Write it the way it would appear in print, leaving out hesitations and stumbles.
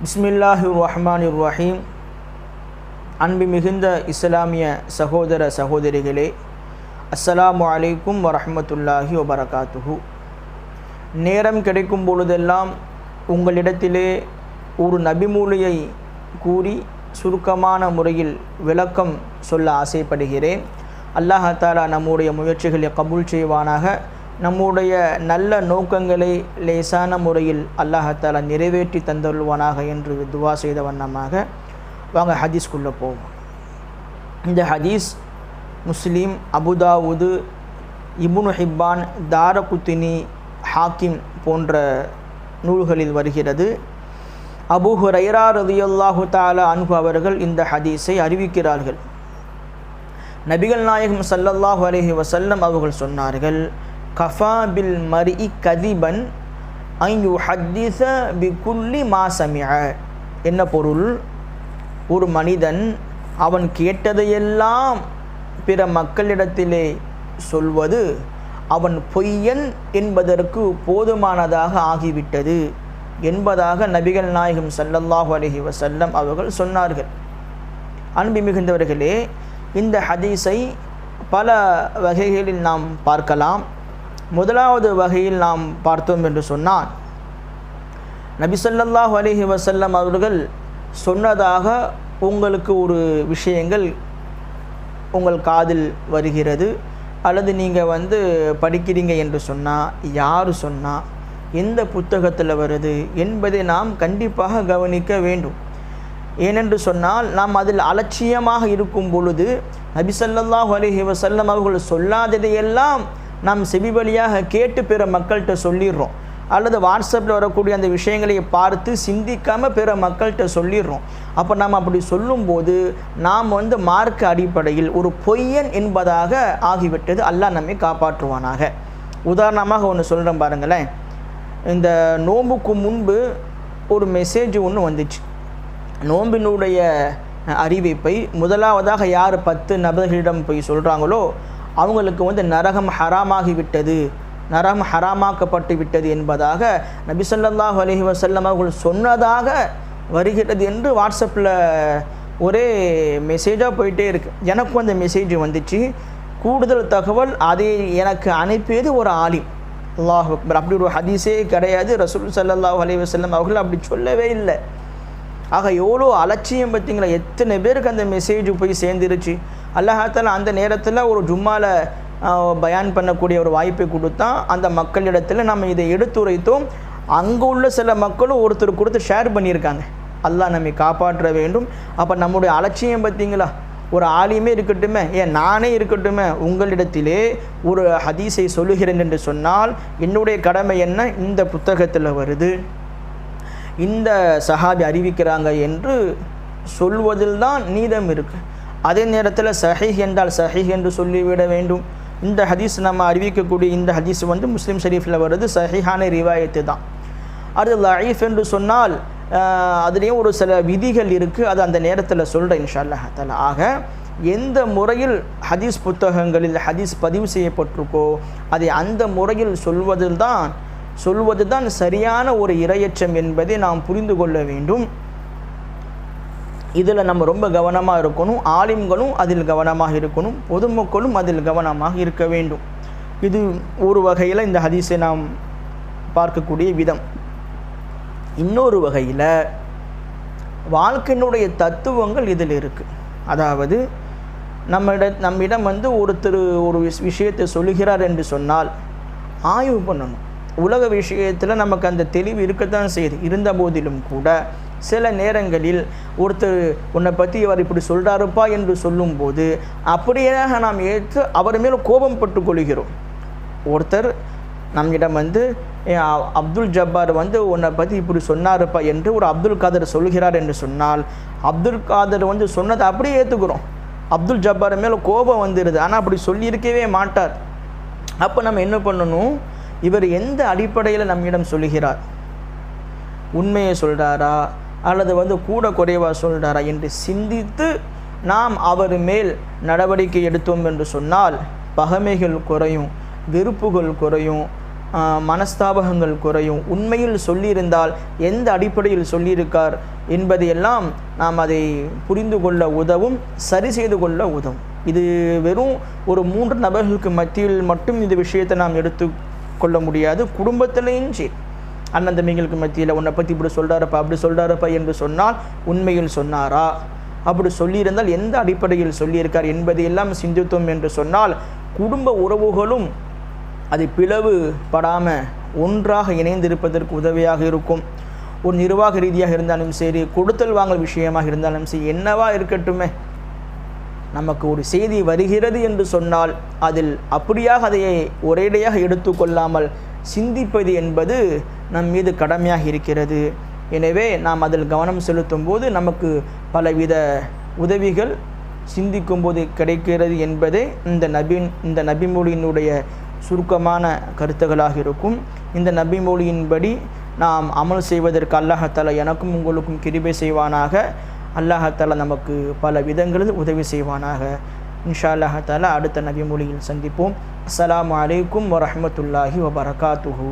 பிஸ்மில்லாஹிர் ரஹ்மானிர் ரஹீம். அன்பு மிகுந்த இஸ்லாமிய சகோதர சகோதரிகளே, அஸ்ஸலாமு அலைக்கும் வரஹ்மத்துல்லாஹி வபரகாத்துஹு. நேரம் கிடைக்கும் பொழுதெல்லாம் உங்களிடத்திலே ஒரு நபிமூலியை கூறி சுருக்கமான முறையில் விளக்கம் சொல்ல ஆசைப்படுகிறேன். அல்லாஹ் தஆலா நம்முடைய முயற்சிகளை கபூல் செய்வானாக. நம்முடைய நல்ல நோக்கங்களை லேசான முறையில் அல்லாஹ் தஆலா நிறைவேற்றி தந்தருள்வானாக என்று துவா செய்த வண்ணமாக வாங்க ஹதீஸ்குள்ளே போவோம். இந்த ஹதீஸ் முஸ்லீம், அபுதாவுது, இப்னு ஹிப்பான், தாரகுத்தினி, ஹாக்கிம் போன்ற நூல்களில் வருகிறது. அபூ ஹுரைரா ரலியல்லாஹு தஆலா அன்ஹு அவர்கள் இந்த ஹதீஸை அறிவிக்கிறார்கள். நபிகள் நாயகம் ஸல்லல்லாஹு அலைஹி வஸல்லம் அவர்கள் சொன்னார்கள், கஃபா பில் மர்இ கதிபன் அன் யுஹத்திஸ பிகுல்லி மா சமிஅ. என்ன பொருள்? ஒரு மனிதன் அவன் கேட்டதையெல்லாம் பிற மக்களிடத்திலே சொல்வது அவன் பொய்யன் என்பதற்கு போதுமானதாக ஆகிவிட்டது என்பதாக நபிகள் நாயகம் ஸல்லல்லாஹு அலைஹி வஸல்லம் அவர்கள் சொன்னார்கள். அன்பு மிகுந்தவர்களே, இந்த ஹதீஸை பல வகைகளில் நாம் பார்க்கலாம். முதலாவது வகையில் நாம் பார்த்தோம் என்று சொன்னால், நபி ஸல்லல்லாஹு அலைஹி வஸல்லம் அவர்கள் சொன்னதாக உங்களுக்கு ஒரு விஷயங்கள் உங்கள் காதில் வருகிறது, அல்லது நீங்கள் படிக்கிறீங்க என்று சொன்னால், யார் சொன்னால், எந்த புத்தகத்தில் வருது என்பதை நாம் கண்டிப்பாக கவனிக்க வேண்டும். ஏனென்று சொன்னால், நாம் அதில் அலட்சியமாக இருக்கும் பொழுது நபி ஸல்லல்லாஹு அலைஹி வஸல்லம் அவர்கள் சொல்லாததையெல்லாம் நாம் செவி வழியாக கேட்டு பிற மக்கள்கிட்ட சொல்லிடுறோம், அல்லது வாட்ஸ்அப்பில் வரக்கூடிய அந்த விஷயங்களை பார்த்து சிந்திக்காமல் பிற மக்கள்கிட்ட சொல்லிடுறோம். அப்போ நாம் அப்படி சொல்லும்போது நாம் மார்க்க அடிப்படையில் ஒரு பொய்யன் என்பதாக ஆகிவிட்டது. அல்லாஹ் நம்மை காப்பாற்றுவானாக. உதாரணமாக ஒன்று சொல்கிறேன் பாருங்களேன். இந்த நோம்புக்கு முன்பு ஒரு மெசேஜ் ஒன்று வந்துச்சு. நோம்பினுடைய அறிவிப்பை முதலாவதாக யார் 10 நபர்களிடம் போய் சொல்கிறாங்களோ அவங்களுக்கு நரகம் ஹராமாகிவிட்டது, நரகம் ஹராமாக்கப்பட்டு விட்டது என்பதாக நபி ஸல்லல்லாஹு அலைஹி வஸல்லம் அவர்கள் சொன்னதாக வருகிறது என்று வாட்ஸ்அப்பில் ஒரே மெசேஜாக போயிட்டே இருக்குது. எனக்கும் அந்த மெசேஜ் வந்துச்சு. கூடுதல் தகவல் அதை எனக்கு அனுப்பியது ஒரு ஆலிம். அல்லாஹ் அக்பர். அப்படி ஒரு ஹதீஸே கிடையாது. ரசூல் ஸல்லல்லாஹு அலைஹி வஸல்லம் அவர்கள் அப்படி சொல்லவே இல்லை. ஆக எவ்வளோ அலட்சியம் பார்த்தீங்களா? எத்தனை பேருக்கு அந்த மெசேஜ் போய் சேர்ந்துருச்சு. அல்லாஹ் தஆலா அந்த நேரத்தில் ஒரு ஜும்மாவில் பயான் பண்ணக்கூடிய ஒரு வாய்ப்பை கொடுத்தா அந்த மக்களிடத்தில் நம்ம இதை எடுத்துரைத்தோம். அங்கே உள்ள சில மக்களும் ஒருத்தர் கொடுத்து ஷேர் பண்ணியிருக்காங்க. அல்லாஹ் நம்மை காப்பாற்ற வேண்டும். அப்போ நம்முடைய அலட்சியம் பார்த்தீங்களா? ஒரு ஆலிமே இருக்கட்டுமே, ஏன் நானே இருக்கட்டுமே, உங்களிடத்திலே ஒரு ஹதீஸை சொல்லுகிறேன் என்று சொன்னால் என்னுடைய கடமை என்ன? இந்த புத்தகத்தில் வருது, இந்த சஹாபி அறிவிக்கிறாங்க என்று சொல்வதில் தான் நீதம் இருக்குது. அதே நேரத்தில் சஹீஹ் என்றால் சஹீஹ் என்று சொல்லிவிட வேண்டும். இந்த ஹதீஸ் நம்ம அறிவிக்கக்கூடிய இந்த ஹதீஸ் முஸ்லீம் ஷரீஃபில் வருது, சஹீஹான ரிவாயத்து தான். அது லஈஃப் என்று சொன்னால் அதுலேயும் ஒரு சில விதிகள் இருக்குது. அது அந்த நேரத்தில் சொல்கிறேன் இன்ஷா அல்லாஹ் தஆலா. ஆக எந்த முறையில் ஹதீஸ் புத்தகங்களில் ஹதீஸ் பதிவு செய்யப்பட்டிருக்கோ அதை அந்த முறையில் சொல்வது தான் சரியான ஒரு இரையச்சம் என்பதை நாம் புரிந்து கொள்ள வேண்டும். இதில் நம்ம ரொம்ப கவனமாக இருக்கணும். ஆலிம்களும் அதில் கவனமாக இருக்கணும், பொதுமக்களும் அதில் கவனமாக இருக்க வேண்டும். இது ஒரு வகையில் இந்த ஹதீஸை நாம் பார்க்கக்கூடிய விதம். இன்னொரு வகையில் வாழ்க்கையினுடைய தத்துவங்கள் இதில் இருக்குது. அதாவது நம்மிடம் ஒருத்தர் ஒரு விஷயத்தை சொல்லுகிறார் என்று சொன்னால் ஆய்வு பண்ணணும். உலக விஷயத்தில் நமக்கு அந்த தெளிவு இருக்கத்தான் செய்யுது. இருந்த போதிலும் கூட சில நேரங்களில் ஒருத்தர் உன்னை பற்றி அவர் இப்படி சொல்கிறாருப்பா என்று சொல்லும்போது அப்படியே நாம் ஏற்று அவர் மேலே கோபம் பட்டு கொள்கிறோம். ஒருத்தர் நம்மிடம் அப்துல் ஜப்பார் உன்னை பற்றி இப்படி சொன்னாருப்பா என்று ஒரு அப்துல் காதர் சொல்கிறார் என்று சொன்னால் அப்துல் காதர் சொன்னதை அப்படியே ஏற்றுக்கிறோம். அப்துல் ஜப்பார் மேலே கோபம் வந்துடுது, ஆனால் அப்படி சொல்லியிருக்கவே மாட்டார். அப்போ நம்ம என்ன பண்ணணும்? இவர் எந்த அடிப்படையில் நம்மிடம் சொல்லுகிறார்? உண்மையை சொல்கிறாரா அல்லது கூட குறைவாக சொல்கிறாரா என்று சிந்தித்து நாம் அவர் மேல் நடவடிக்கை எடுத்தோம் என்று சொன்னால் பகைமைகள் குறையும், வெறுப்புகள் குறையும், மனஸ்தாபகங்கள் குறையும். உண்மையில் சொல்லியிருந்தால் எந்த அடிப்படையில் சொல்லியிருக்கார் என்பதையெல்லாம் நாம் அதை புரிந்து கொள்ள உதவும், சரி செய்து கொள்ள உதவும். இது வெறும் ஒரு 3 நபர்களுக்கு மத்தியில் மட்டும் இந்த விஷயத்தை நாம் எடுத்துக்கொள்ள முடியாது. குடும்பத்திலையும் சரி, அண்ணன் தம்பிங்களுக்கு மத்தியில் உன்னை பற்றி இப்படி சொல்கிறாரப்பா அப்படி சொல்கிறாரப்பா என்று சொன்னால் உண்மையில் சொன்னாரா, அப்படி சொல்லியிருந்தால் எந்த அடிப்படையில் சொல்லியிருக்கார் என்பதையெல்லாம் சிந்தித்தோம் என்று சொன்னால் குடும்ப உறவுகளும் அது பிளவு படாமல் ஒன்றாக இணைந்திருப்பதற்கு உதவியாக இருக்கும். ஒரு நிர்வாக ரீதியாக இருந்தாலும் சரி, கொடுத்தல் வாங்கல் விஷயமாக இருந்தாலும் சரி, என்னவா இருக்கட்டுமே, நமக்கு ஒரு செய்தி வருகிறது என்று சொன்னால் அதில் அப்படியாக அதை ஒரேடையாக எடுத்துக்கொள்ளாமல் சிந்திப்பது என்பது நம் மீது கடமையாக இருக்கிறது. எனவே நாம் அதில் கவனம் செலுத்தும் போது நமக்கு பலவித உதவிகள் சிந்திக்கும் போது கிடைக்கிறது என்பதே இந்த நபிமொழியினுடைய சுருக்கமான கருத்துகளாக இருக்கும். இந்த நபிமொழியின்படி நாம் அமல் செய்வதற்கு அல்லாஹ் எனக்கும் உங்களுக்கும் கிருபை செய்வானாக. அல்லாஹ் நமக்கு பல விதங்களில் உதவி செய்வானாக. இன்ஷா அல்லாஹ் அடுத்த நபிமொழியில் சந்திப்போம். அஸ்ஸலாமு அலைக்கும் வரஹ்மத்துல்லாஹி வபரகாத்துஹு.